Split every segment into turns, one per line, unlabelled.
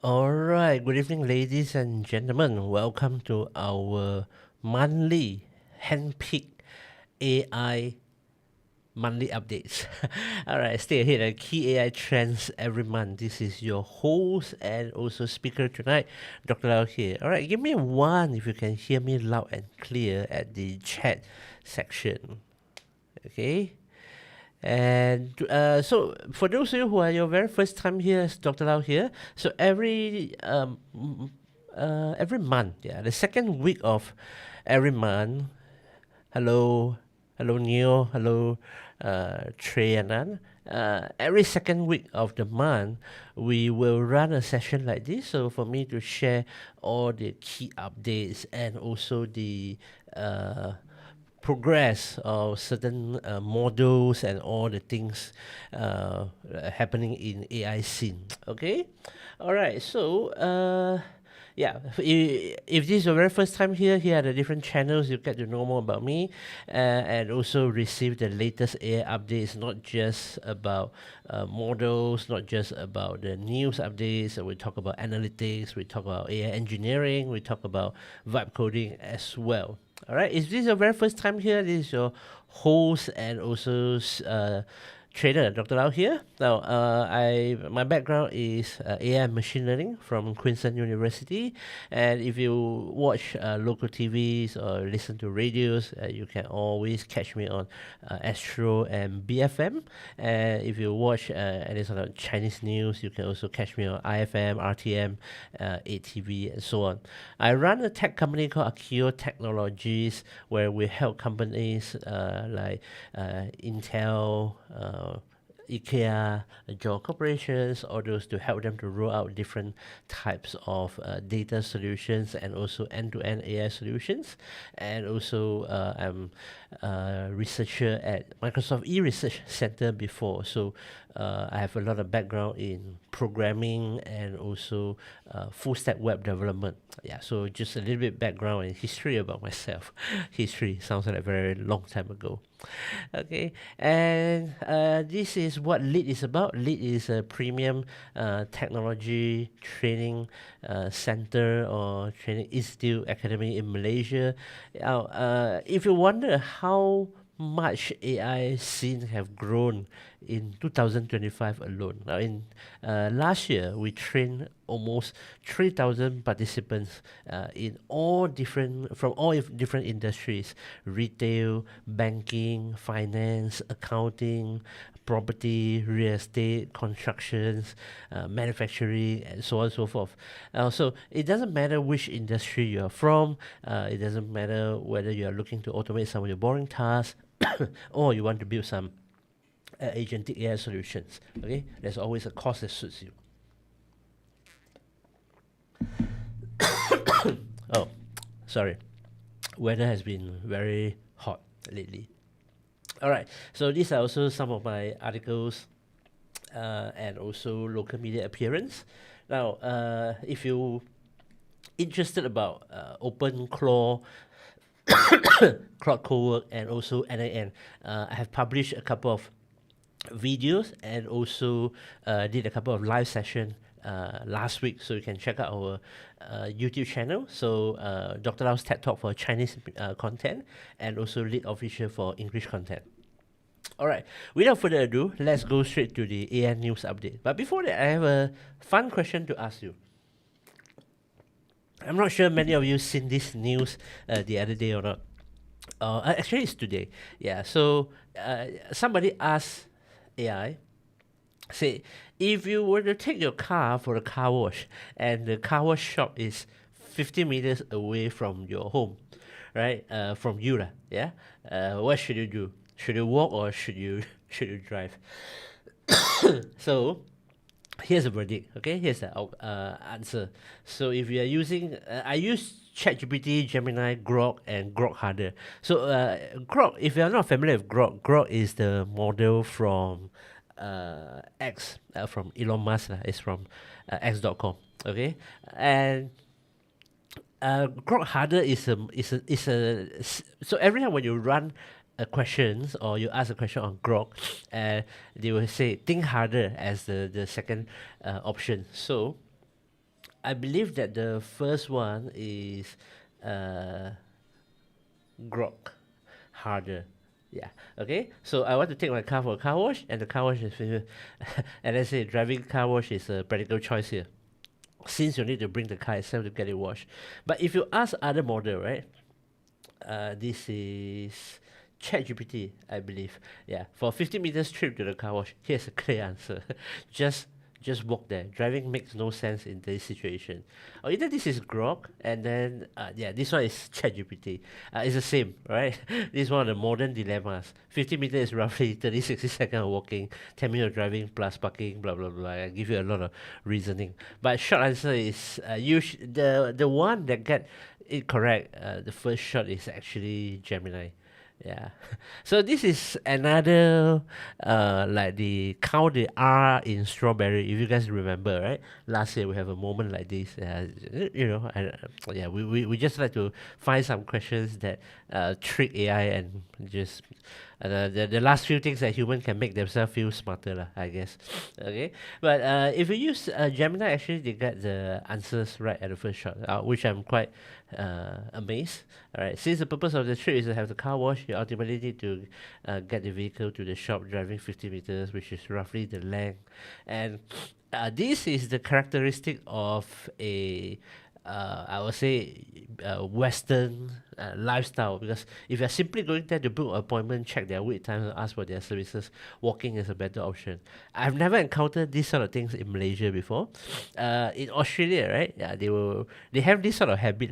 All right, good evening, ladies and gentlemen. Welcome to our monthly handpicked AI monthly updates. All right, stay ahead of key AI trends every month. This is your host and also speaker tonight, Dr. Lau here. All right, give me one if you can hear me loud and clear at the chat section. Okay. And so, for those of you who are your very first time here, it's Dr. Lau here. So every month, yeah, the second week of every month. Hello, hello Neo, hello Trey and Nan. Every second week of the month, we will run a session like this. So for me to share all the key updates and also the progress of certain models and all the things happening in AI scene. Okay, all right. So yeah, if this is your very first time here are the different channels you get to know more about me, and also receive the latest AI updates. Not just about models, not just about the news updates. We talk about analytics. We talk about AI engineering. We talk about vibe coding as well. All right, is this your very first time here? This is your host and also trader, Dr. Lau here. Now, my background is AI and machine learning from Queensland University, and if you watch local TVs or listen to radios, you can always catch me on Astro and BFM. And if you watch any sort of Chinese news, you can also catch me on IFM, RTM, ATV, and so on. I run a tech company called Akio Technologies, where we help companies like Intel, IKEA, Jaw corporations, all those to help them to roll out different types of data solutions and also end-to-end AI solutions. And also, I'm a researcher at Microsoft E-Research Center before, so I have a lot of background in programming and also full-stack web development. Yeah, so just a little bit background and history about myself. History sounds like a very long time ago. Okay, and this is what LEAD is about. LEAD is a premium technology training center or training institute academy in Malaysia. Now, if you wonder how much AI scene have grown in 2025 alone. Now, in last year, we trained almost 3,000 participants in all different from all different industries: retail, banking, finance, accounting, property, real estate, constructions, manufacturing, and so on and so forth. So it doesn't matter which industry you are from. It doesn't matter whether you are looking to automate some of your boring tasks or you want to build some agentic AI solutions. Okay, there's always a course that suits you. Oh, sorry. Weather has been very hot lately. All right, so these are also some of my articles and also local media appearance. Now, if you interested about OpenClaw, Cloud Cowork, and also NAN, I have published a couple of videos and also did a couple of live session last week, so you can check out our YouTube channel. So Dr. Lau's TED Talk for Chinese content and also Lead Official for English content. All right, without further ado, let's go straight to the AI news update. But before that, I have a fun question to ask you. I'm not sure many of you seen this news the other day or not. Actually, it's today. Yeah, so somebody asked AI, say, if you were to take your car for a car wash and the car wash shop is 50 meters away from your home, right? From you, yeah? What should you do? Should you walk or should you should you drive? So here's a verdict. Okay, here's the answer. So if you are using, I use ChatGPT, Gemini, Grok, and Grok Harder. So Grok, if you are not familiar with Grok, Grok is the model from X, from Elon Musk. It's from X.com. Okay, and Grok Harder so every time when you run a questions or you ask a question on Grok, they will say think harder as the second option. So I believe that the first one is uh, Grok, harder. Yeah. Okay. So I want to take my car for a car wash, and the car wash is and let's say driving car wash is a practical choice here, since you need to bring the car itself to get it washed. But if you ask other model, right? This is ChatGPT, I believe. Yeah, for 50 meters trip to the car wash, here's a clear answer. just just walk there. Driving makes no sense in this situation. Or either this is Grok, and then yeah, this one is ChatGPT. It's the same, right? This is one of the modern dilemmas. 50 meters is roughly 30, 60 seconds of walking, 10 minutes of driving plus parking, blah blah blah. I give you a lot of reasoning. But short answer is the one that get it correct. The first shot is actually Gemini. Yeah. So this is another like the count the R in strawberry. If you guys remember, right? Last year we have a moment like this. You know, yeah, we just like to find some questions that trick AI and just the last few things that human can make themselves feel smarter lah, I guess. Okay, but if you use Gemini, actually they get the answers right at the first shot, which I'm quite amazed. All right, since the purpose of the trip is to have the car wash, you ultimately need to get the vehicle to the shop driving 50 meters, which is roughly the length. And this is the characteristic of a I would say Western lifestyle, because if you're simply going there to book an appointment, check their wait time, and ask for their services, walking is a better option. I've never encountered these sort of things in Malaysia before. In Australia, right? Yeah, they have this sort of habit.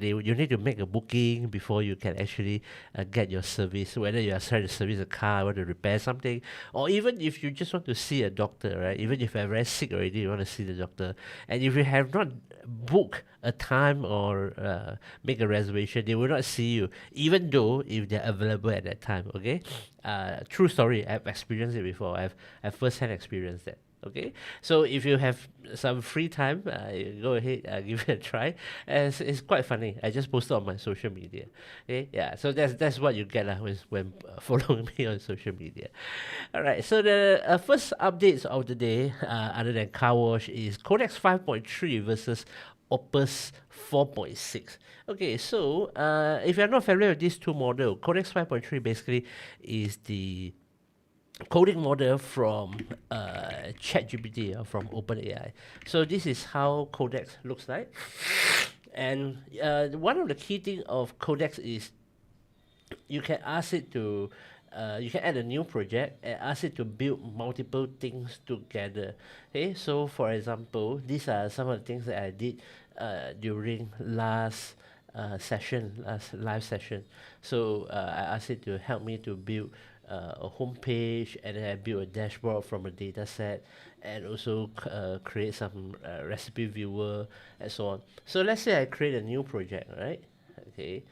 You need to make a booking before you can actually get your service. Whether you are trying to service a car, want to repair something, or even if you just want to see a doctor, right? Even if you're very sick already, you want to see the doctor, and if you have not booked a time or make a reservation, they will not see you, even though if they're available at that time. Okay, true story. I've experienced it before. I've first-hand experienced that. Okay, so if you have some free time, go ahead, give it a try. And it's quite funny. I just posted on my social media. Okay, yeah. So that's what you get when following me on social media. All right. So the first updates of the day, other than car wash, is Codex 5.3 versus Opus 4.6. Okay, so if you're not familiar with these two models, Codex 5.3 basically is the coding model from ChatGPT from OpenAI. So this is how Codex looks like. And one of the key things of Codex is you can ask it to you can add a new project and ask it to build multiple things together. Okay, so for example, these are some of the things that I did during last last live session. So I asked it to help me to build a home page, and then I built a dashboard from a data set, and also create some recipe viewer and so on. So let's say I create a new project, right? Okay.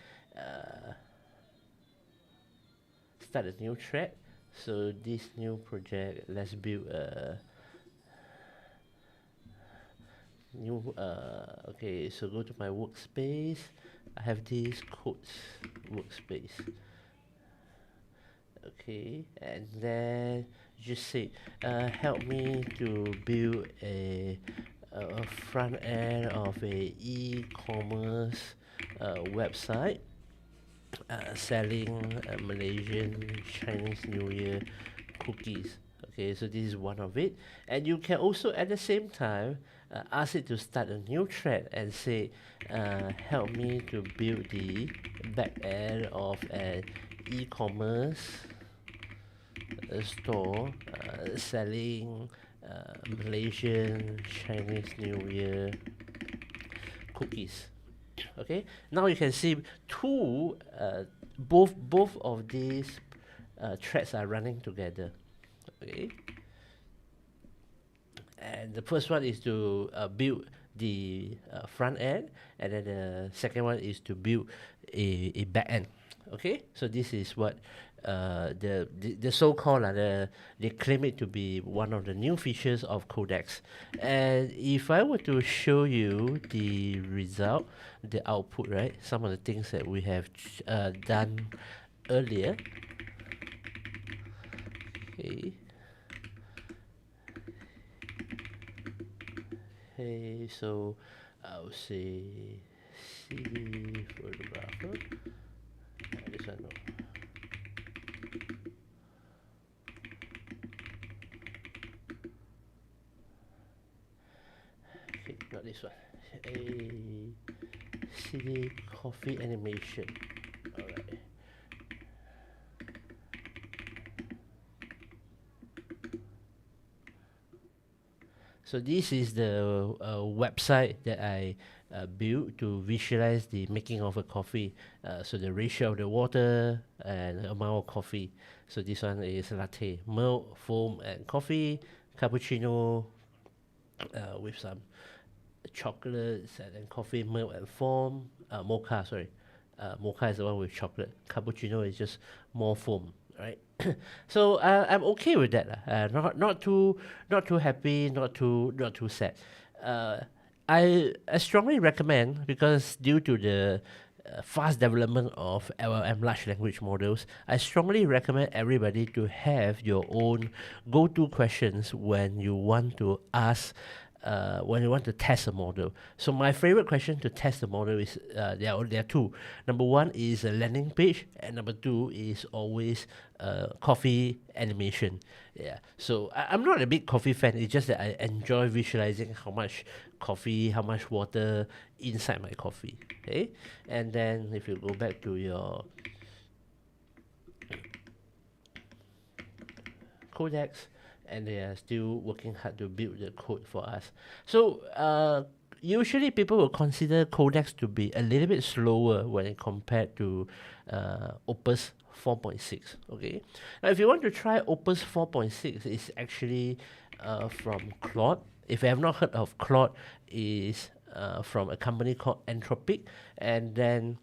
Start a new thread. So this new project, let's build a new okay, so go to my workspace. I have this codes workspace. Okay, and then just say help me to build a front end of a e-commerce website selling Malaysian Chinese New Year cookies. Okay, so this is one of it, and you can also at the same time ask it to start a new thread and say help me to build the back end of an e-commerce store selling Malaysian Chinese New Year cookies. Okay, now you can see both of these threads are running together. Okay, and the first one is to build the front end, and then the second one is to build a back end. Okay, so this is what the so-called they claim it to be one of the new features of Codex. And if I were to show you the result, the output, right, some of the things that we have done earlier. Okay. Okay, so I'll say CD photographer. This one no. Okay, not this one. A CD coffee animation. Alright. So this is the website that I built to visualize the making of a coffee. So the ratio of the water and amount of coffee. So this one is latte, milk, foam, and coffee, cappuccino with some chocolates and then coffee, milk, and foam. Mocha, sorry. Mocha is the one with chocolate. Cappuccino is just more foam, right? So I'm okay with that. Not too happy, not too sad. Uh, I strongly recommend, because due to the fast development of LLM large language models, I strongly recommend everybody to have your own go-to questions when you want to ask when you want to test a model. So my favorite question to test the model is there are two. Number one is a landing page, and number two is always coffee animation. Yeah. So I'm not a big coffee fan. It's just that I enjoy visualizing how much coffee, how much water inside my coffee. Okay. And then if you go back to your Codex, and they are still working hard to build the code for us. So usually people will consider Codex to be a little bit slower when compared to Opus 4.6. Okay, now if you want to try Opus 4.6, it's actually from Claude. If you have not heard of Claude, is from a company called Anthropic, and then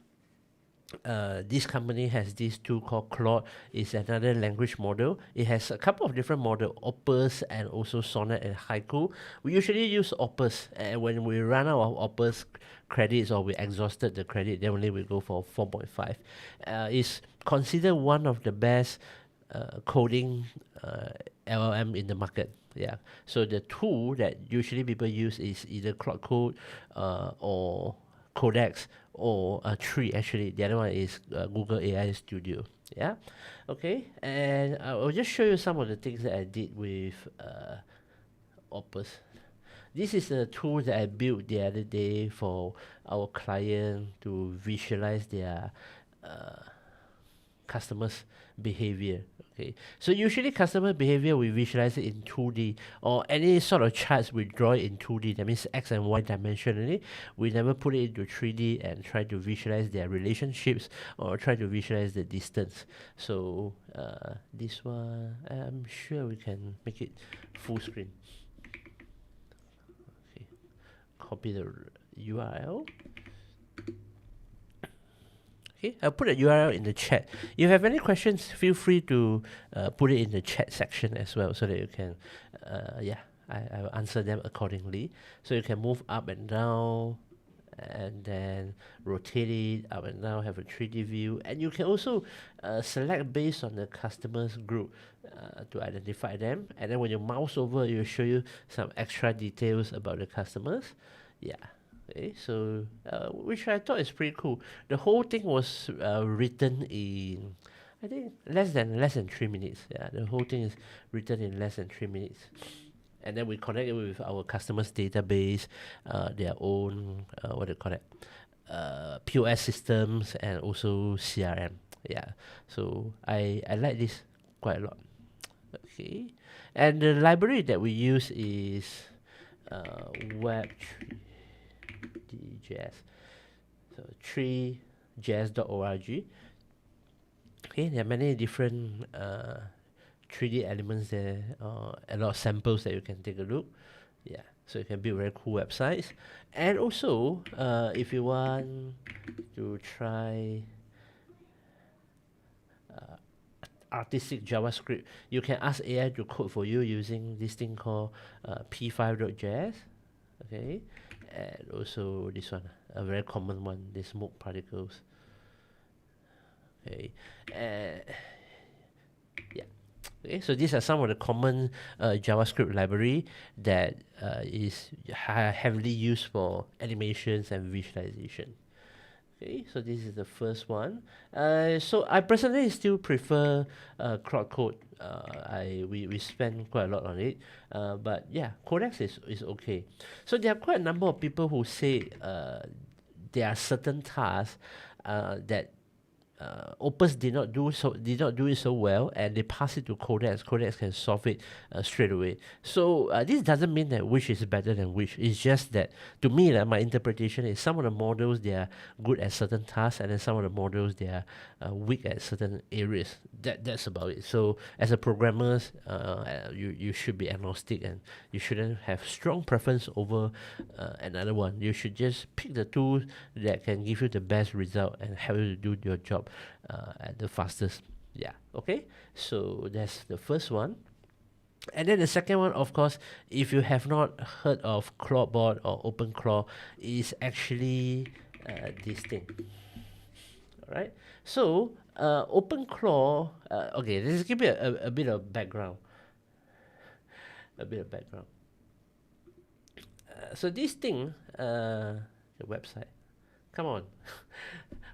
this company has this tool called Claude. It's another language model. It has a couple of different models, Opus and also Sonnet and Haiku. We usually use Opus, and when we run out of Opus credits or we exhausted the credit, then only we go for 4.5. It's considered one of the best coding LLM in the market. Yeah. So the tool that usually people use is either Claude Code or Codex, or Tree. Actually, the other one is Google AI Studio. Yeah. Okay. And I'll just show you some of the things that I did with Opus. This is a tool that I built the other day for our client to visualize their customers' behavior. Okay, so usually customer behavior we visualize it in 2D, or any sort of charts we draw it in 2D. That means X and Y dimensionally. We never put it into 3D and try to visualize their relationships or try to visualize the distance. So this one, I'm sure we can make it full screen. Okay, copy the URL. Okay, I'll put a URL in the chat. If you have any questions, feel free to put it in the chat section as well, so that you can, I will answer them accordingly. So you can move up and down, and then rotate it up and down, have a 3D view, and you can also select based on the customer's group to identify them. And then when you mouse over, it will show you some extra details about the customers. Yeah. Okay, so which I thought is pretty cool. The whole thing was written in, I think, less than 3 minutes. Yeah, the whole thing is written in less than 3 minutes, and then we connect it with our customers' database, their own what do you call it, POS systems, and also CRM. Yeah, so I like this quite a lot. Okay, and the library that we use is Web DJS. So 3js.org. Okay, there are many different 3D elements there, a lot of samples that you can take a look. Yeah, so you can build very cool websites. And also, if you want to try artistic JavaScript, you can ask AI to code for you using this thing called p5.js. Okay, and also this one, a very common one, the smoke particles. Okay, yeah. Okay, so these are some of the common JavaScript library that is heavily used for animations and visualization. Okay, so this is the first one. So I personally still prefer Cloud Code. We spend quite a lot on it, but yeah, Codex is okay. So there are quite a number of people who say there are certain tasks that Opus did not do it so well, and they pass it to Codex. Codex can solve it straight away. So this doesn't mean that which is better than which. It's just that to me, my interpretation is some of the models they are good at certain tasks, and then some of the models they are weak at certain areas. That's about it. So as a programmer, you should be agnostic, and you shouldn't have strong preference over another one. You should just pick the tool that can give you the best result and help you to do your job at the fastest. Yeah, okay, so that's the first one. And then the second one, of course, if you have not heard of Clawbot or OpenClaw, is actually this thing. All right, so OpenClaw, okay, let's give you a bit of background. So this thing, the website, come on.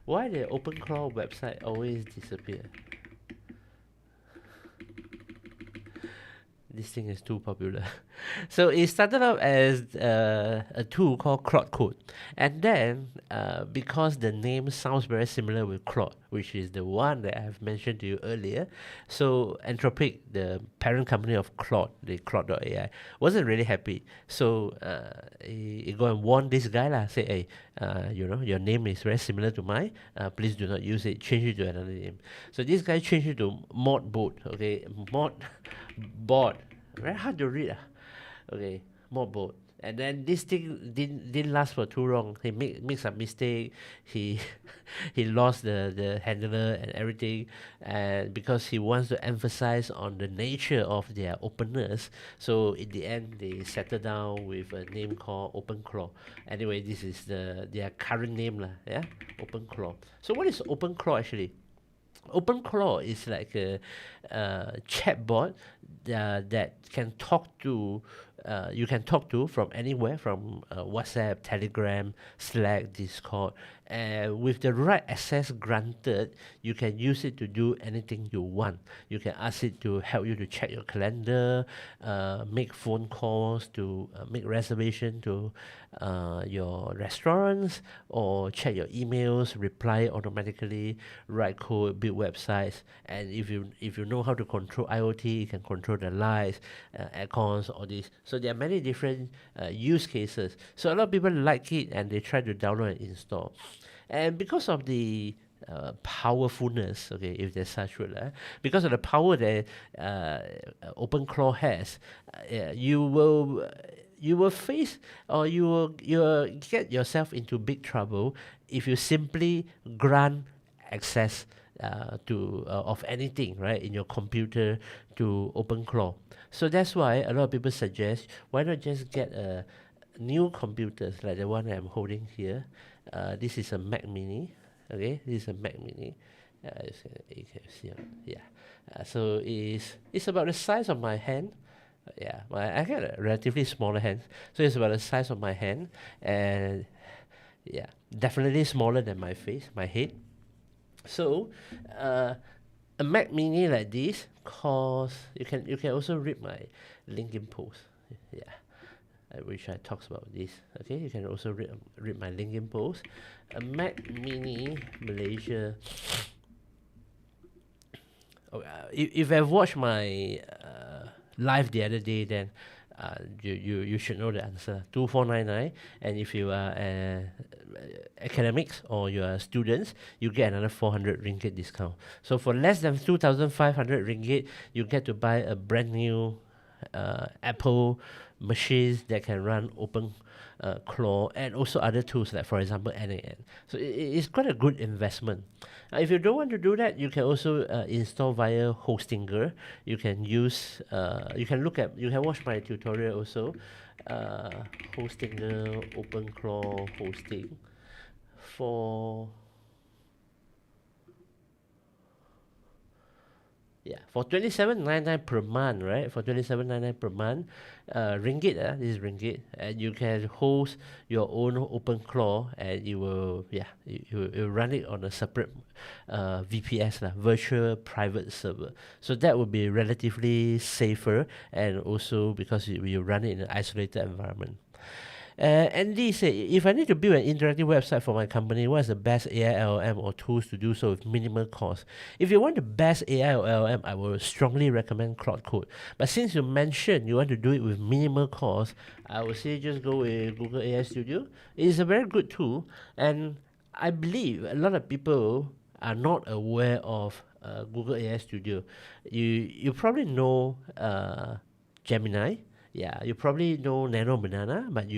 Why the OpenClaw website always disappear? This thing is too popular. So it started out as a tool called Claude Code, and then because the name sounds very similar with Claude, which is the one that I have mentioned to you earlier, so Anthropic, the parent company of Claude, the Claude.ai, wasn't really happy. So he go and warn this guy lah, say, hey, your name is very similar to mine. Please do not use it. Change it to another name. So this guy changed it to Modbot. Okay, Modbot. Very hard to read. Okay, Modbot. And then this thing didn't last for too long. He made some mistake. He he lost the handler and everything, and because he wants to emphasize on the nature of their openness, so in the end they settled down with a name called OpenClaw. Anyway, this is their current name lah. Yeah, OpenClaw. So what is OpenClaw actually? OpenClaw is like a chatbot that can talk to you can talk to from anywhere, from WhatsApp, Telegram, Slack, Discord, and with the right access granted, you can use it to do anything you want. You can ask it to help you to check your calendar, make phone calls, to make reservation to your restaurants, or check your emails, reply automatically, write code, build websites. And if you know how to control IoT, you can control the lights, aircons, all this. So there are many different use cases. So a lot of people like it, and they try to download and install. And because of the powerfulness, okay, if there's such word, because of the power that OpenClaw has, you will face, or you will get yourself into big trouble if you simply grant access to of anything, right, in your computer to OpenClaw. So that's why a lot of people suggest, why not just get a new computers like the one that I'm holding here. This is a Mac Mini. Okay, this is a Mac Mini. You can see, yeah. So it's about the size of my hand. Yeah, I got a relatively smaller hand, so it's about the size of my hand, and yeah, definitely smaller than my face, my head. So, a Mac Mini like this costs. You can also read my LinkedIn post. Yeah, I wish I talked about this. Okay, you can also read my LinkedIn post. A Mac Mini Malaysia. Oh, if I've watched my live the other day, then you should know the answer. 2499, and if you are academics or you are students, you get another 400 ringgit discount. So for less than 2,500 ringgit, you get to buy a brand new Apple machines that can run OpenClaw and also other tools like, for example, NAN. So it's quite a good investment. If you don't want to do that, you can also install via Hostinger. You can use, you can watch my tutorial also. Hostinger, OpenClaw hosting for Yeah, for 27.99 per month, right? For 27.99 per month, ringgit, this is ringgit, and you can host your own OpenClaw, and you will, yeah, you run it on a separate VPS, virtual private server. So that would be relatively safer, and also because you run it in an isolated environment. Andy said, if I need to build an interactive website for my company, what is the best AI LLM or tools to do so with minimal cost? If you want the best AI or LLM, I will strongly recommend Cloud Code. But since you mentioned you want to do it with minimal cost, I would say just go with Google AI Studio. It is a very good tool, and I believe a lot of people are not aware of Google AI Studio. You probably know Gemini. Yeah, you probably know Nano Banana, but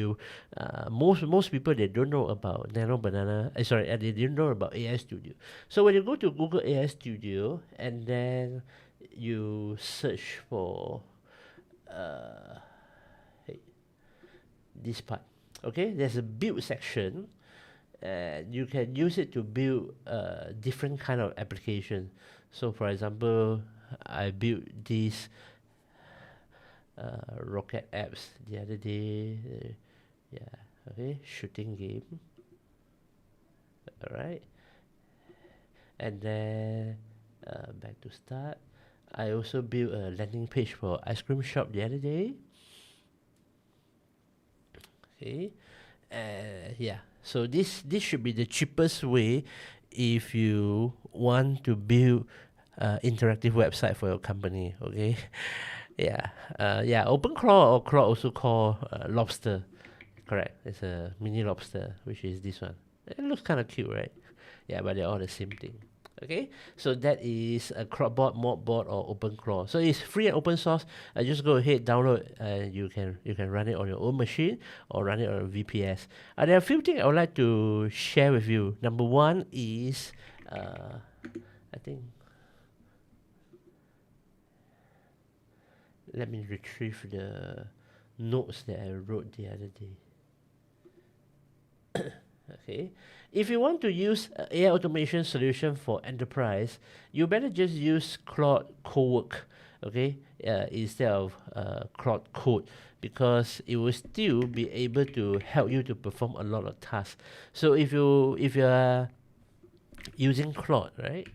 most people they don't know about Nano Banana. Sorry, they didn't know about AI Studio. So when you go to Google AI Studio and then you search for uh, hey, this part, okay, there's a build section, and you can use it to build different kind of application. So for example, I built this rocket apps the other day. Yeah, okay, shooting game. All right, and then back to start. I also built a landing page for ice cream shop the other day. Okay, yeah. So this should be the cheapest way if you want to build interactive website for your company. Okay, yeah. OpenClaw or Claw also called lobster. Correct. It's a mini lobster, which is this one. It looks kind of cute, right? Yeah, but they're all the same thing. Okay, so that is a Crowdboard, Modboard, or OpenClaw. So it's free and open source. Just go ahead, download, and you can run it on your own machine or run it on a VPS. There are a few things I would like to share with you. Number one is, I think, let me retrieve the notes that I wrote the other day. Okay, if you want to use AI automation solution for enterprise, you better just use Claude Cowork, okay, instead of Claude Code, because it will still be able to help you to perform a lot of tasks. So if you are using Claude, right,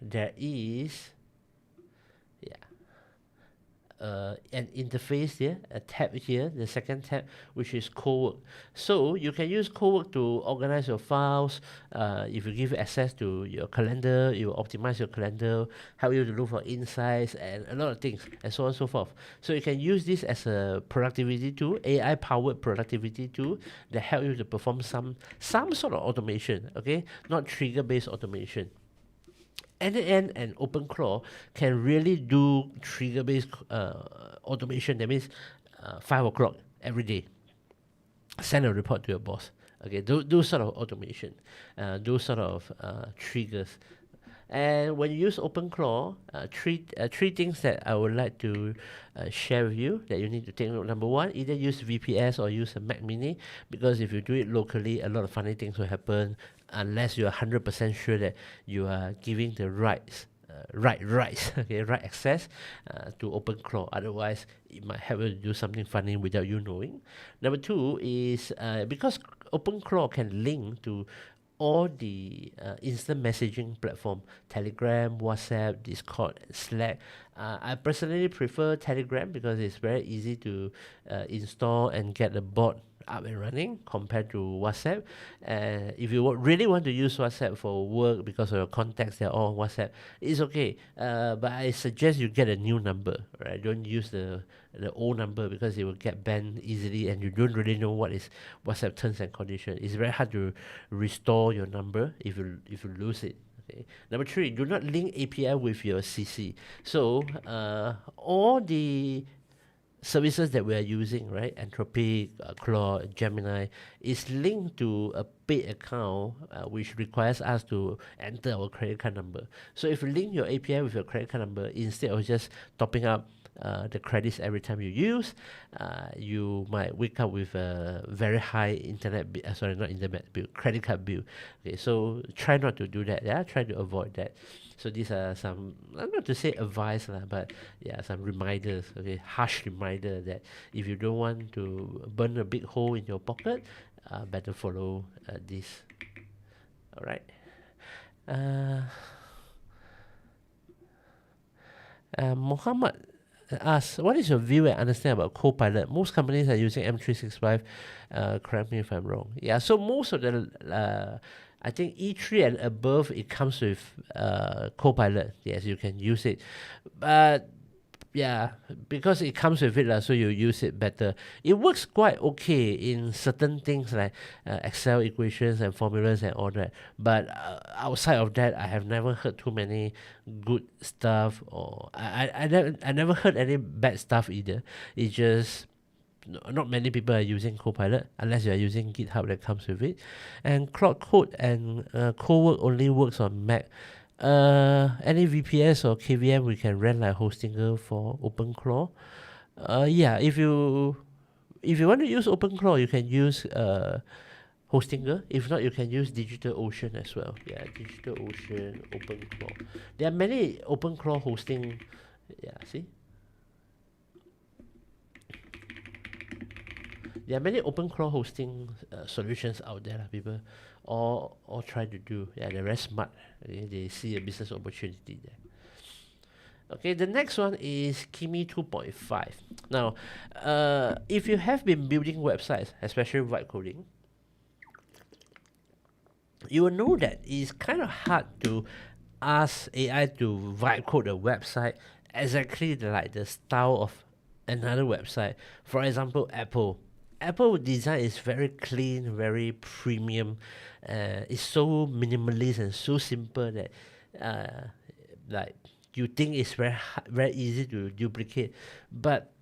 there is, yeah, an interface here, a tab here, the second tab, which is Cowork. So you can use Cowork to organize your files. If you give access to your calendar, it will optimize your calendar, help you to look for insights and a lot of things, and so on and so forth. So you can use this as a productivity tool, AI powered productivity tool that help you to perform some sort of automation. Okay, not trigger based automation. End and OpenClaw can really do trigger-based automation. That means 5 o'clock every day, send a report to your boss. Okay, those sort of automation, those sort of triggers. And when you use OpenClaw, three things that I would like to share with you that you need to take note. Number one, either use VPS or use a Mac Mini, because if you do it locally, a lot of funny things will happen unless you are 100% sure that you are giving the rights. Rights, okay, right access to OpenClaw. Otherwise, it might help you to do something funny without you knowing. Number two is because OpenClaw can link to all the instant messaging platform, Telegram, WhatsApp, Discord, and Slack. I personally prefer Telegram because it's very easy to install and get the bot up and running compared to WhatsApp. If you really want to use WhatsApp for work because of your contacts, they're all on WhatsApp, it's okay. But I suggest you get a new number, right? Don't use the old number because it will get banned easily, and you don't really know what is WhatsApp terms and conditions. It's very hard to restore your number if you lose it. Okay. Number three, do not link API with your CC. So all the services that we are using, right? Anthropic, Claude, Gemini, is linked to a paid account which requires us to enter our credit card number. So if you link your API with your credit card number, instead of just topping up the credits every time you use. You might wake up with a very high internet bill, sorry, not internet bill, credit card bill. Okay, so try not to do that. Yeah, try to avoid that. So these are some, I'm not to say advice lah, but yeah, some reminders. Okay, harsh reminder that if you don't want to burn a big hole in your pocket, better follow this. All right. Muhammad asks, what is your view and understanding about Copilot? Most companies are using M365. Correct me if I'm wrong. Yeah, so most of the, I think E3 and above, it comes with Copilot. Yes, you can use it. But yeah, because it comes with it, so you use it better. It works quite okay in certain things like Excel equations and formulas and all that. But outside of that, I have never heard too many good stuff, or I never heard any bad stuff either. It's just not many people are using Copilot unless you are using GitHub that comes with it. And Cloud Code and Cowork only works on Mac. Any VPS or KVM we can rent like Hostinger for OpenClaw. Yeah, if you want to use OpenClaw, you can use Hostinger. If not, you can use DigitalOcean as well. Yeah, DigitalOcean, OpenClaw. There are many OpenClaw hosting. Yeah, see. There are many OpenClaw hosting solutions out there. People all try to do. Yeah, they're very smart. Okay? They see a business opportunity there. Okay, the next one is Kimi 2.5. Now, if you have been building websites, especially vibe coding, you will know that it's kind of hard to ask AI to vibe code a website exactly like the style of another website. For example, Apple design is very clean, very premium. It's so minimalist and so simple that like you think it's very easy to duplicate. But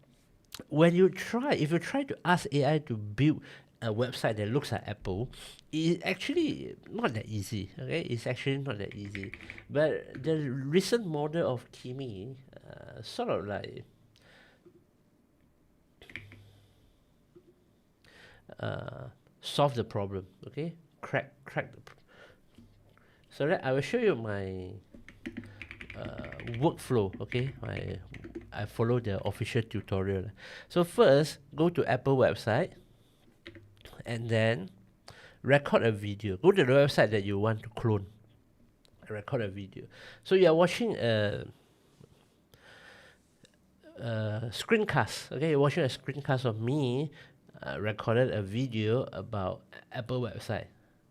when if you try to ask AI to build a website that looks like Apple, it's actually not that easy. Okay, it's actually not that easy. But the recent model of Kimi, sort of like solve the problem. Okay, crack the. So that I will show you my workflow. Okay, I follow the official tutorial. So first, go to Apple website, and then record a video. Go to the website that you want to clone. Record a video. So you are watching a screencast. Okay, you're watching a screencast of me recorded a video about Apple website.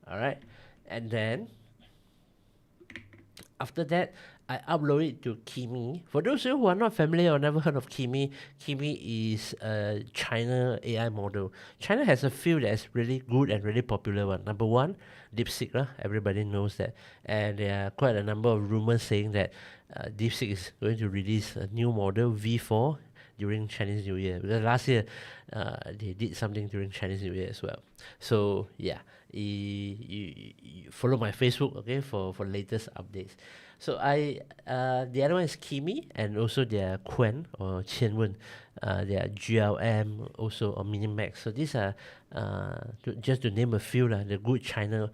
All right, and then after that, I upload it to Kimi. For those of you who are not familiar or never heard of Kimi, Kimi is a China AI model. China has a few that's really good and really popular one. Number one, DeepSeek. Everybody knows that. And there are quite a number of rumors saying that DeepSeek is going to release a new model, V4, during Chinese New Year. Because last year, they did something during Chinese New Year as well. So yeah, you follow my Facebook, okay, for latest updates. So the other one is Kimi, and also their Qwen or Qianwen, their GLM, also or Minimax. So these are just to name a few, the good China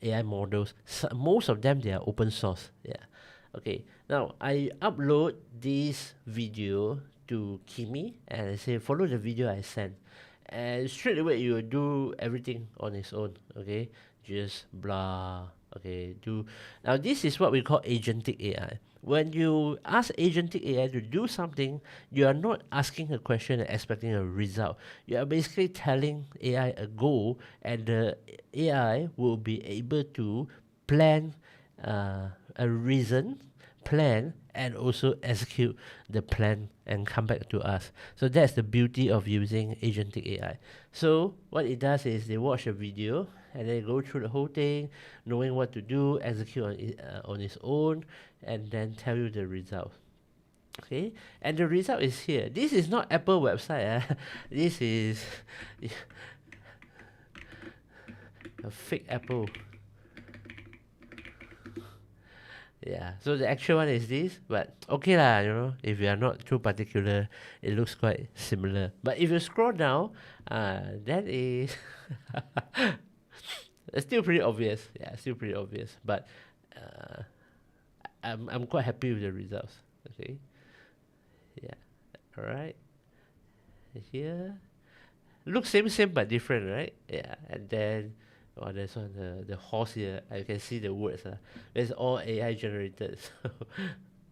AI models. So most of them, they are open source. Yeah. Okay. Now I upload this video to Kimi and I say follow the video I sent, and straight away you will do everything on its own. Okay, just blah. Okay, now this is what we call agentic AI. When you ask agentic AI to do something, you are not asking a question and expecting a result. You are basically telling AI a goal, and the AI will be able to plan a reason, plan, and also execute the plan and come back to us. So that's the beauty of using agentic AI. So what it does is they watch a video and then go through the whole thing, knowing what to do, execute on its own, and then tell you the result. Okay, and the result is here. This is not Apple website. This is a fake Apple. Yeah, so the actual one is this, but okay lah, if you are not too particular, it looks quite similar. But if you scroll down, that is it's still pretty obvious. Yeah, still pretty obvious. But uh, I'm quite happy with the results. Okay, yeah, all right. Here, looks same but different, right? Yeah, and then there's one the horse here. I can see the words. It's all AI generated. So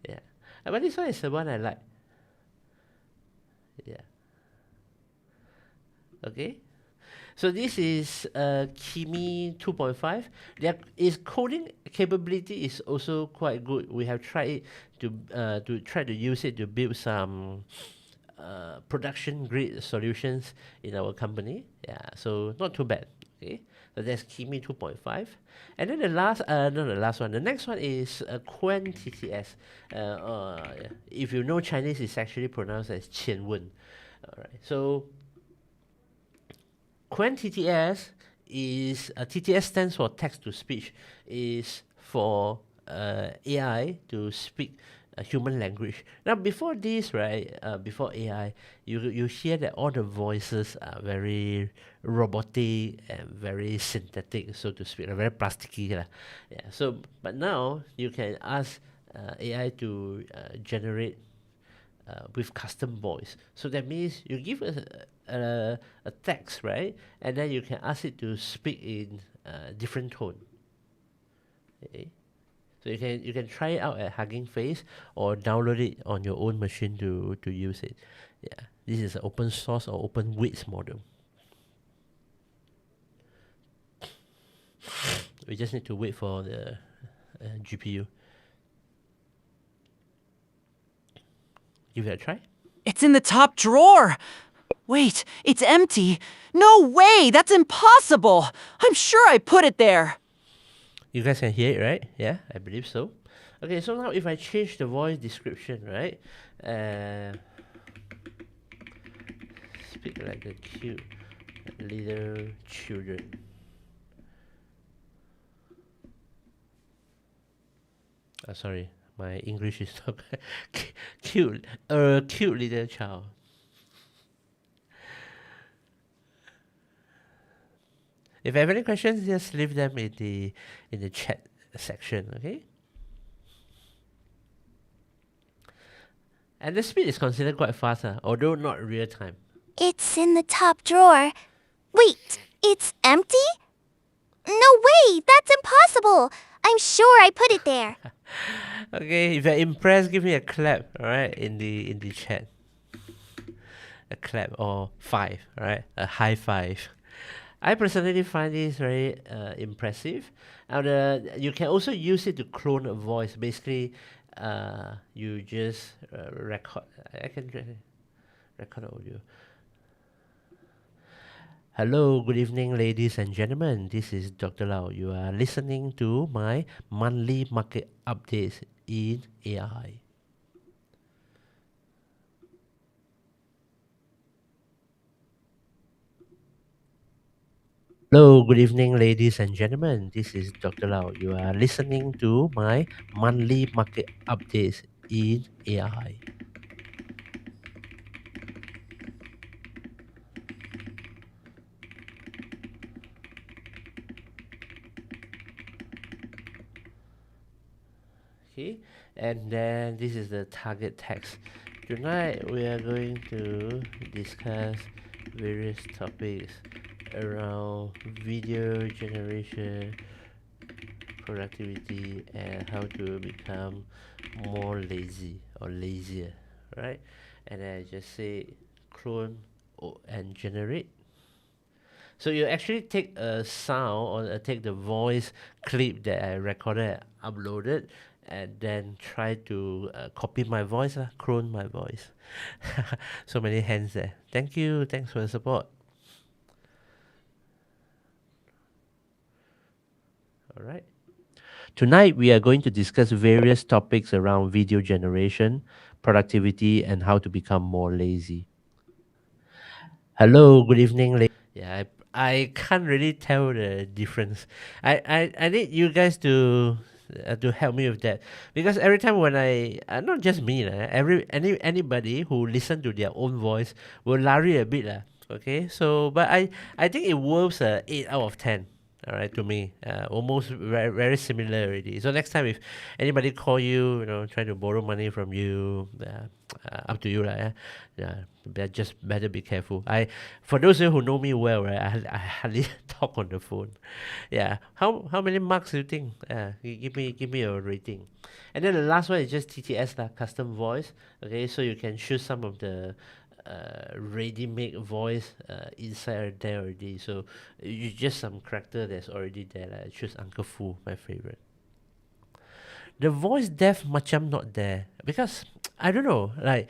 yeah, but this one is the one I like. Yeah. Okay. So this is Kimi 2.5. Their its coding capability is also quite good. We have tried it to try to use it to build some production grade solutions in our company. Yeah, so not too bad. Okay, so that's Kimi 2.5, and then the last, not the last one. The next one is Qwen TTS. If you know Chinese, it's actually pronounced as Qian Wen. All right, so Qwen TTS is TTS stands for text to speech, is for AI to speak a human language. Now before this, right, before AI, you hear that all the voices are very robotic and very synthetic, so to speak, very plasticky lah. Yeah. So but now you can ask AI to generate with custom voice. So that means you give a text, right? And then you can ask it to speak in different tone. Okay? So you can try it out at Hugging Face or download it on your own machine to use it. Yeah, this is an open source or open weights model. We just need to wait for the GPU. Give it a try.
It's in the top drawer. Wait, it's empty. No way, that's impossible. I'm sure I put it there.
You guys can hear it, right? Yeah, I believe so. Okay, so now if I change the voice description, right? Speak like the cute little children. Sorry, my English is not cute. Cute little child. If you have any questions, just leave them in the chat section, okay? And the speed is considered quite fast, although not real time.
It's in the top drawer. Wait, it's empty? No way, that's impossible. I'm sure I put it there.
Okay, if you're impressed, give me a clap, alright, in the chat. A clap or five, alright? A high five. I personally find this very impressive. And you can also use it to clone a voice. Basically, you just record. I can record audio. Hello, good evening, ladies and gentlemen. This is Dr. Lau. You are listening to my monthly market updates in AI. Hello, good evening, ladies and gentlemen. This is Dr. Lau. You are listening to my monthly market updates in AI. Okay, and then this is the target text. Tonight we are going to discuss various topics around video generation, productivity, and how to become more lazy or lazier, right? And then I just say clone and generate. So you actually take a sound or take the voice clip that I recorded and uploaded, and then try to copy my voice, clone my voice. So many hands there. Thank you. Thanks for the support. All right. Tonight we are going to discuss various topics around video generation, productivity, and how to become more lazy. Hello, good evening. Yeah, I can't really tell the difference. I need you guys to to help me with that, because every time when I not just me anybody who listen to their own voice will lari a bit okay. So but I think it works 8 out of 10. All right, to me, almost very, very similar already. So next time if anybody call you, trying to borrow money from you, up to you, yeah, just better be careful. For those of you who know me well, right, I hardly talk on the phone. Yeah, how many marks do you think? Give me a rating. And then the last one is just TTS custom voice. Okay, so you can choose some of the ready-made voice inside there already. So you just some character that's already there. I choose Uncle Fu, my favorite. The voice depth macam not there, because I don't know, like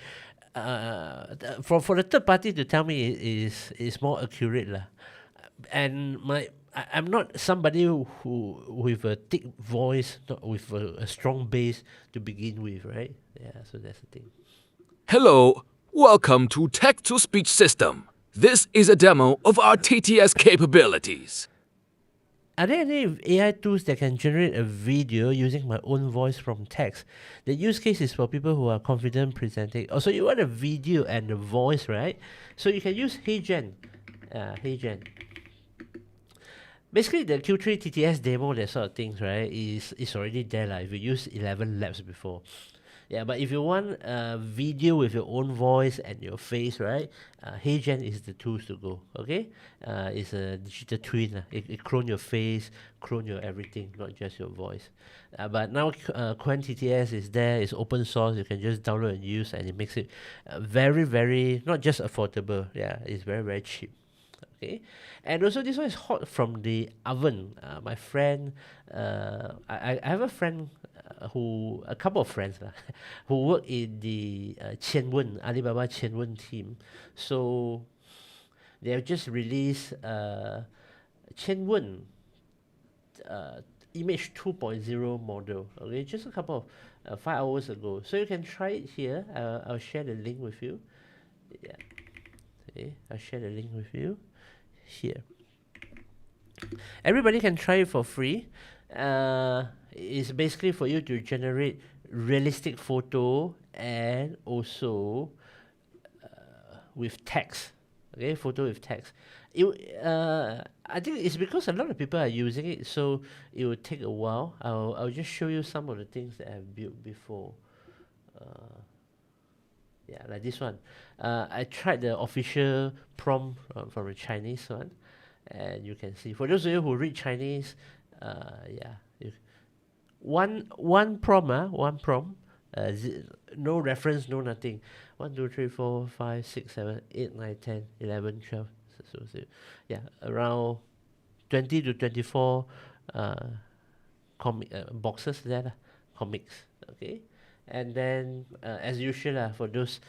for the third party to tell me is more accurate and I'm not somebody who with a thick voice, not with a strong bass to begin with, right? Yeah, so that's the thing.
Hello, welcome to Text-to-Speech System. This is a demo of our TTS capabilities.
Are there any AI tools that can generate a video using my own voice from text? The use case is for people who are confident presenting. Oh, so you want a video and the voice, right? So you can use HeyGen. HeyGen. Basically, the Q3 TTS demo, that sort of things, right, is already there. If you use 11 labs before. Yeah, but if you want a video with your own voice and your face, right, HeyGen is the tools to go, okay? It's a digital twin. It clone your face, clone your everything, not just your voice. But now Qwen TTS is there. It's open source. You can just download and use, and it makes it very, very, not just affordable. Yeah, it's very, very cheap. Okay, and also this one is hot from the oven. My friend, I have a friend a couple of friends who work in the Alibaba Qianwen team. So they have just released Qianwen Image 2.0 model. Okay, just a couple of 5 hours ago. So you can try it here. I'll share the link with you. Yeah, okay, I'll share the link with you here. Everybody can try it for free. It's basically for you to generate realistic photo and also with text. Okay, photo with text. I think it's because a lot of people are using it, so it will take a while. I'll just show you some of the things that I've built before. Yeah, like this one. I tried the official prompt from the Chinese one, and you can see. For those of you who read Chinese, yeah, one prompt, no reference, no nothing. 1, 2, 3, 4, 5, 6, 7, 8, 9, 10, 11, 12. So yeah, around 20 to 24 boxes there, comics. Okay. And then, as usual, for those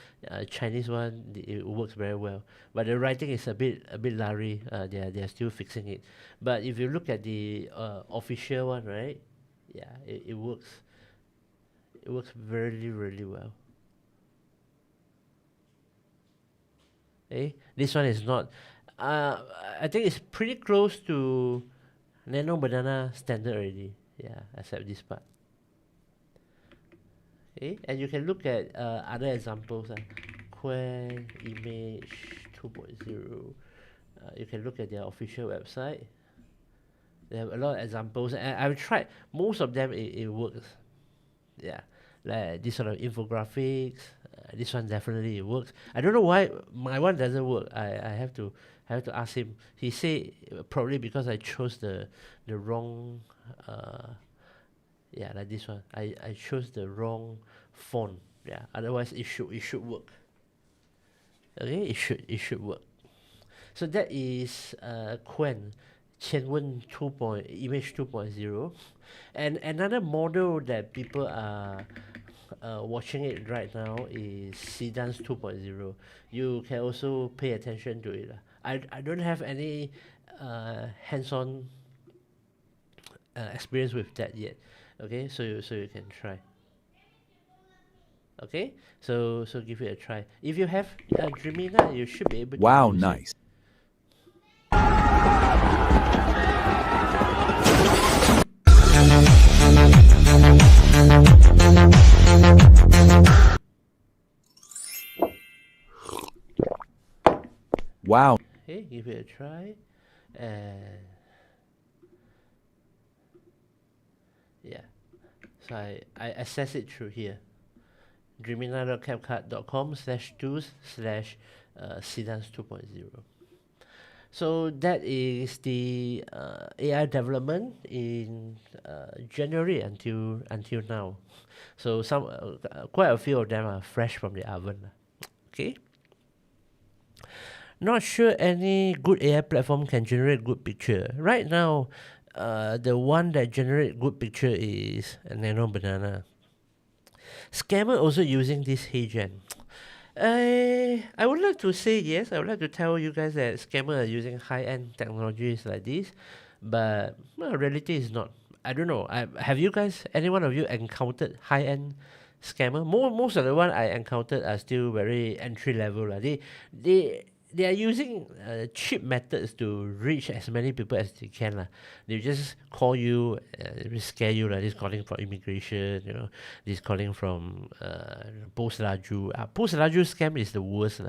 Chinese one, it works very well. But the writing is a bit blurry. They are still fixing it. But if you look at the official one, right? Yeah, it works. It works really, really well. Okay, this one is not. I think it's pretty close to Nano Banana standard already. Yeah, except this part. Okay, and you can look at other examples. Qwen-Image 2.0. You can look at their official website. They have a lot of examples, and I've tried most of them. It works. Yeah, like this sort of infographics. This one definitely it works. I don't know why my one doesn't work. I have to ask him. He said probably because I chose the wrong. Yeah, like this one. I chose the wrong font. Yeah, otherwise it should work. Okay, it should work. So that is Qwen Qianwen Image 2.0, and another model that people are watching it right now is Sedans 2.0. You can also pay attention to it. I don't have any hands-on experience with that yet. Okay, so you can try. Okay, so give it a try. If you have Dreamina, you should be able to.
Wow,
use
nice.
It.
Wow.
Okay, give it a try. And yeah, so I access it through here. dreamina.capcut.com/tools/Sidans 2.0. So that is the AI development in January until now. So some quite a few of them are fresh from the oven. Okay. Not sure any good AI platform can generate good picture. Right now, the one that generate good picture is Nano Banana. Scammer also using this HeyGen. I would like to say yes. I would like to tell you guys that scammer are using high-end technologies like this, but well, reality is not. I don't know. Have you guys, any one of you, encountered high-end scammer? Most of the one I encountered are still very entry level. They are using cheap methods to reach as many people as they can. They just call you, scare you. This calling from immigration, this calling from post laju. Post laju scam is the worst.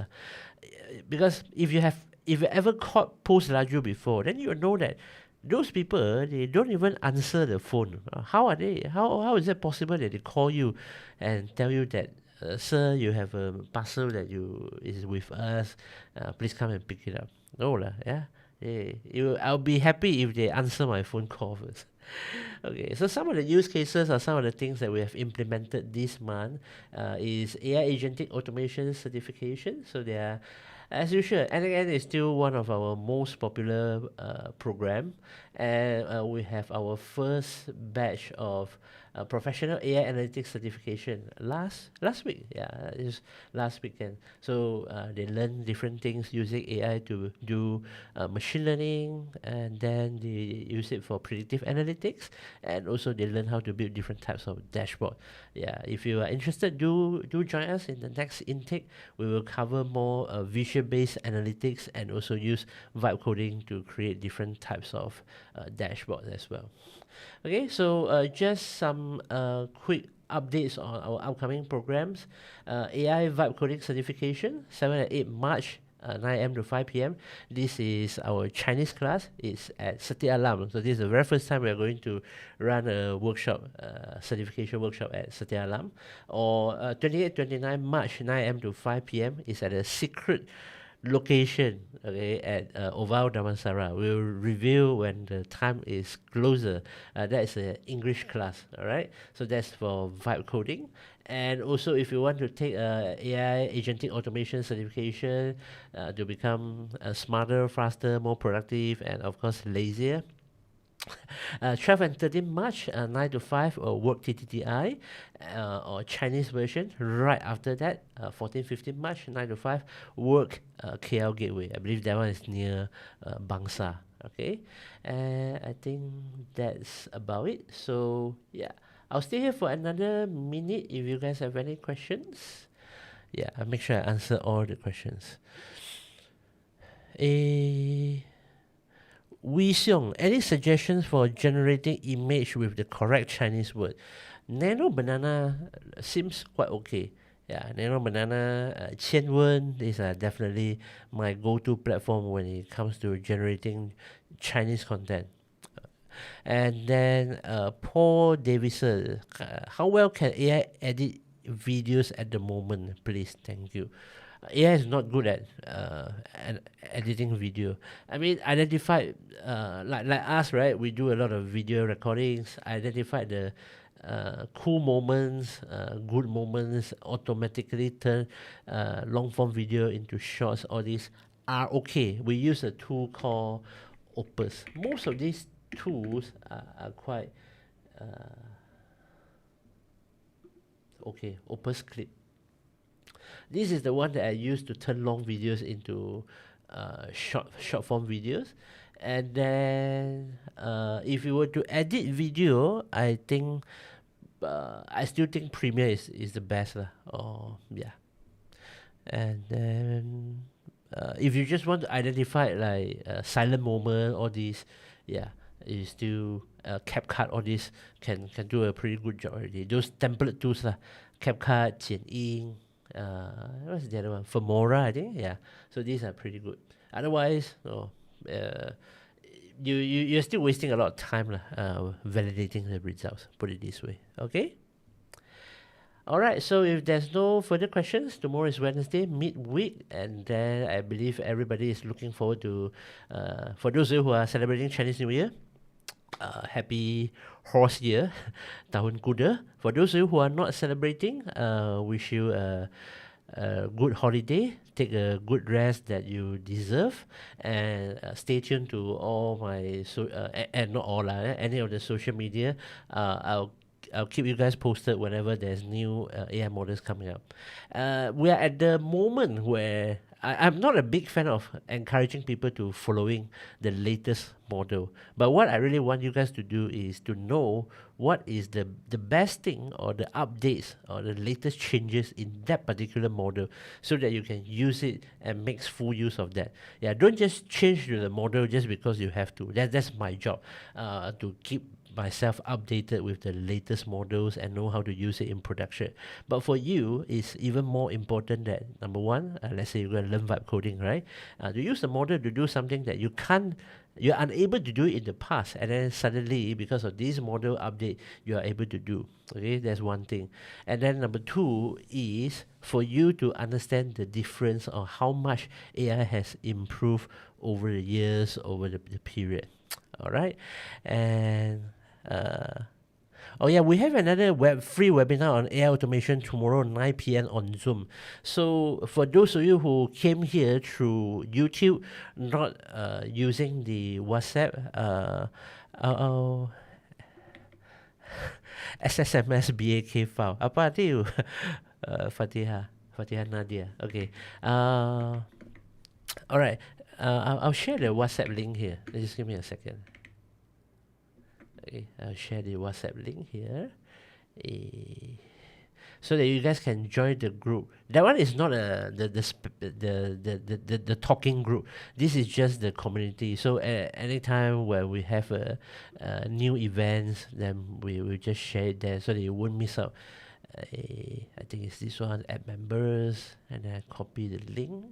Because if you ever caught post laju before, then you know that those people, they don't even answer the phone. How are they? How is it possible that they call you and tell you that, sir, you have a parcel that is with us. Please come and pick it up. No lah, yeah. I'll be happy if they answer my phone call first. Okay, so some of the use cases or some of the things that we have implemented this month is AI agentic automation certification. So they are, as usual, NN is still one of our most popular program, and we have our first batch of professional AI analytics certification last week. Yeah, it's last weekend. So they learn different things using AI to do machine learning, and then they use it for predictive analytics, and also they learn how to build different types of dashboard. Yeah, if you are interested, do join us in the next intake. We will cover more visual-based analytics and also use vibe coding to create different types of dashboards as well. Okay, so just some quick updates on our upcoming programs. AI Vibe Coding Certification, 7 and 8 March, 9 a.m. to 5 p.m. This is our Chinese class. It's at Setia Alam. So this is the very first time we are going to run a workshop, certification workshop at Setia Alam. Or 28, 29 March, 9 a.m. to 5 p.m. is at a secret location, okay, at Oval Damansara. We'll reveal when the time is closer. That is an English class, all right? So that's for vibe coding. And also, if you want to take AI agentic automation certification to become smarter, faster, more productive, and of course, lazier, 12 and 13 March, 9 to 5, Work TTTI, or Chinese version. Right after that, 14, 15 March, 9 to 5, Work KL Gateway. I believe that one is near Bangsa. Okay, and I think that's about it. So, yeah, I'll stay here for another minute if you guys have any questions. Yeah, I'll make sure I answer all the questions. Wee Xiong, any suggestions for generating image with the correct Chinese word? Nano Banana seems quite okay. Yeah, Nano Banana, Qianwen is definitely my go-to platform when it comes to generating Chinese content. And then Paul Davison, how well can AI edit videos at the moment? Please, thank you. AI is not good at editing video. I mean, identify like us, right? We do a lot of video recordings. Identify the cool moments, good moments. Automatically turn long form video into shorts. All these are okay. We use a tool called Opus. Most of these tools are quite okay. Opus Clip. This is the one that I use to turn long videos into short form videos. And then if you were to edit video, I think I still think Premiere is the best lah. Yeah. And then if you just want to identify like silent moment, all these, yeah, you still CapCut, all this can do a pretty good job already. Those template tools lah, CapCut, 剪映, What's the other one? Femora, I think. Yeah. So these are pretty good. Otherwise, no. You're still wasting a lot of time validating the results. Put it this way. Okay. All right. So if there's no further questions, tomorrow is Wednesday, midweek, and then I believe everybody is looking forward to. For those of you who are celebrating Chinese New Year, happy horse year, Tahun Kuda. For those of you who are not celebrating, wish you a good holiday. Take a good rest that you deserve, and stay tuned to all my and not all any of the social media. I'll keep you guys posted whenever there's new AI models coming up. We are at the moment where I'm not a big fan of encouraging people to following the latest model. But what I really want you guys to do is to know what is the best thing or the updates or the latest changes in that particular model so that you can use it and make full use of that. Yeah, don't just change to the model just because you have to. That's my job, to keep myself updated with the latest models and know how to use it in production. But for you, it's even more important that number one, let's say you're going to learn vibe coding, right? To use the model to do something that you're unable to do in the past, and then suddenly because of this model update, you are able to do. Okay, that's one thing. And then number two is for you to understand the difference of how much AI has improved over the years, over the period. All right, and oh yeah, we have another free webinar on AI automation tomorrow 9 p.m. on Zoom. So for those of you who came here through YouTube, not using the WhatsApp, SSMS BAK file. Apa tu? Fatihah Nadia. Okay. All right. I'll share the WhatsApp link here. Just give me a second. Okay, I'll share the WhatsApp link here, so that you guys can join the group. That one is not the talking group. This is just the community. So anytime where we have new events, then we will just share it there so that you won't miss out. I think it's this one, add members, and then I copy the link.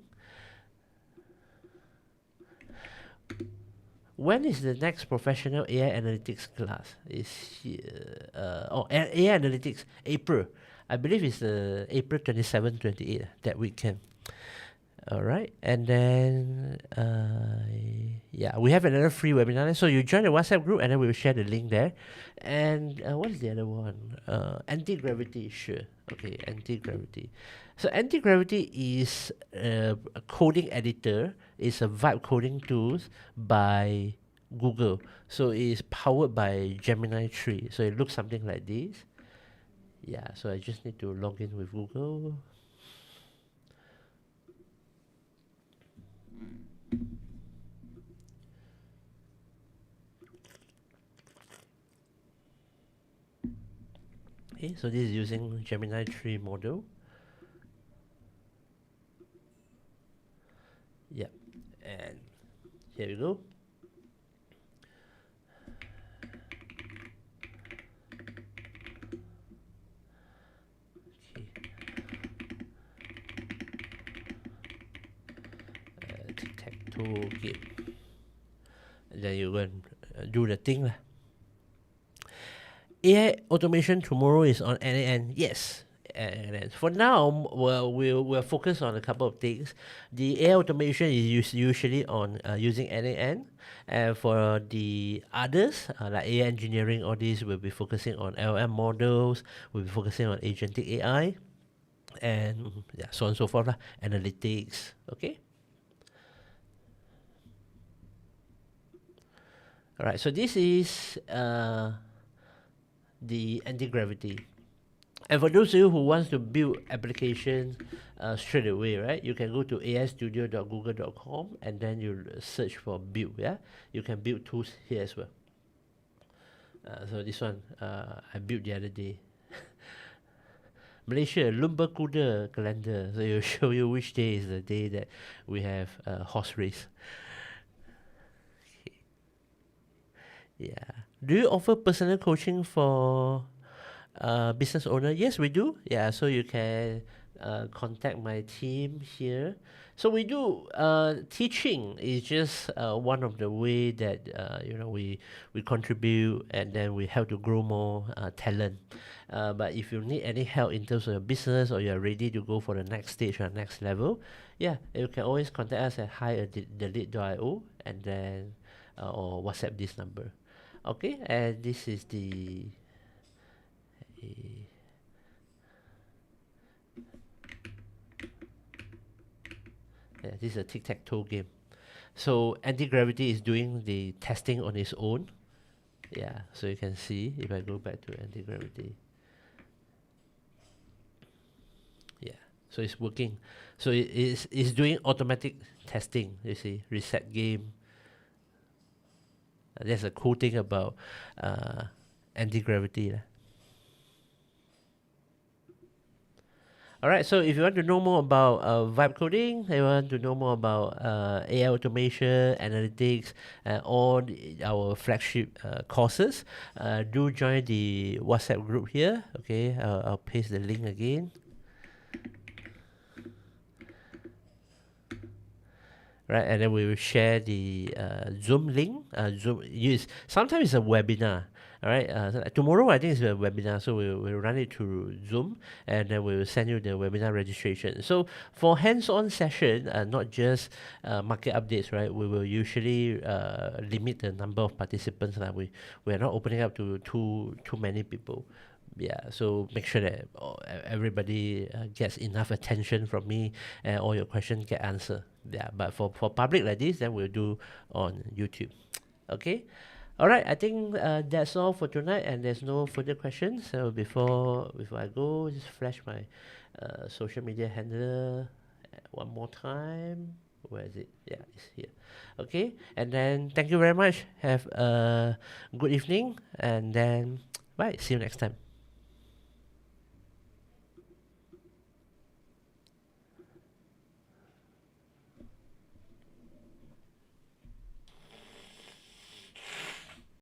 When is the next professional AI analytics class? Is here, AI analytics, April. I believe it's April 27, 28, that weekend. All right, and then yeah, we have another free webinar. So you join the WhatsApp group, and then we will share the link there. And what is the other one? Anti-gravity, sure. Okay, anti-gravity. So anti-gravity is a coding editor. It's a vibe coding tool by Google. So it's powered by Gemini 3. So it looks something like this. Yeah, so I just need to log in with Google. Okay, so this is using Gemini 3 model. Yep, and here we go. Okay. Tic-tac-toe game. And then you go and do the thing lah. AI automation tomorrow is on NAN. Yes. And for now, we'll focus on a couple of things. The AI automation is usually on using NAN, and for the others, like AI engineering, all these, we'll be focusing on LLM models. We'll be focusing on agentic AI, and yeah, so on and so forth, analytics. Okay. All right. So this is the anti-gravity. And for those of you who wants to build applications straight away, right, you can go to aistudio.google.com and then you search for build. Yeah, you can build tools here as well. So this one I built the other day. Malaysia Lumba Kuda calendar. So it will show you which day is the day that we have a horse race. Okay. Yeah. Do you offer personal coaching for business owner? Yes, we do. Yeah, so you can contact my team here. So we do teaching is just one of the way that we contribute, and then we help to grow more talent. But if you need any help in terms of your business, or you're ready to go for the next stage or next level, yeah, you can always contact us at hi@delete.io, and then or WhatsApp this number. Okay, and this is the yeah, this is a tic-tac-toe game. So anti-gravity is doing the testing on its own. Yeah, so you can see if I go back to anti-gravity. Yeah, so it's working. So it's doing automatic testing. You see, reset game. That's a cool thing about anti-gravity. Alright, so if you want to know more about vibe coding, you want to know more about AI automation, analytics, all our flagship courses, do join the WhatsApp group here. Okay, I'll paste the link again. Right, and then we will share the Zoom link. Sometimes it's a webinar. All right. So tomorrow I think it's a webinar, so we'll run it through Zoom, and then we will send you the webinar registration. So for hands-on session, not just market updates, right? We will usually limit the number of participants. We are not opening up to too many people. Yeah, so make sure that everybody gets enough attention from me, and all your questions get answered. Yeah, but for public like this, then we'll do on YouTube. Okay. All right, I think that's all for tonight, and there's no further questions. So before I go, just flash my social media handle one more time. Where is it? Yeah, it's here. Okay, and then thank you very much. Have a good evening, and then bye. See you next time.